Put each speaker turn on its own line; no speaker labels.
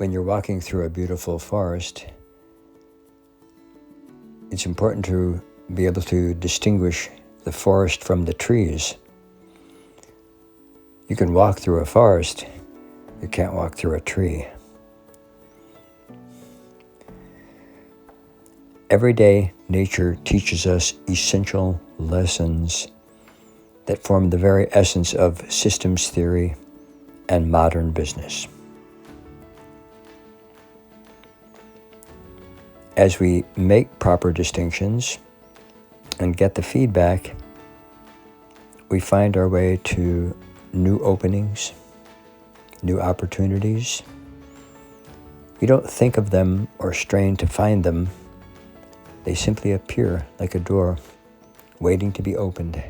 when you're walking through a beautiful forest, it's important to be able to distinguish the forest from the trees. You can walk through a forest, you can't walk through a tree. Every day, nature teaches us essential lessons that form the very essence of systems theory and modern business. As we make proper distinctions and get the feedback, we find our way to new openings, new opportunities. We don't think of them or strain to find them. They simply appear like a door waiting to be opened.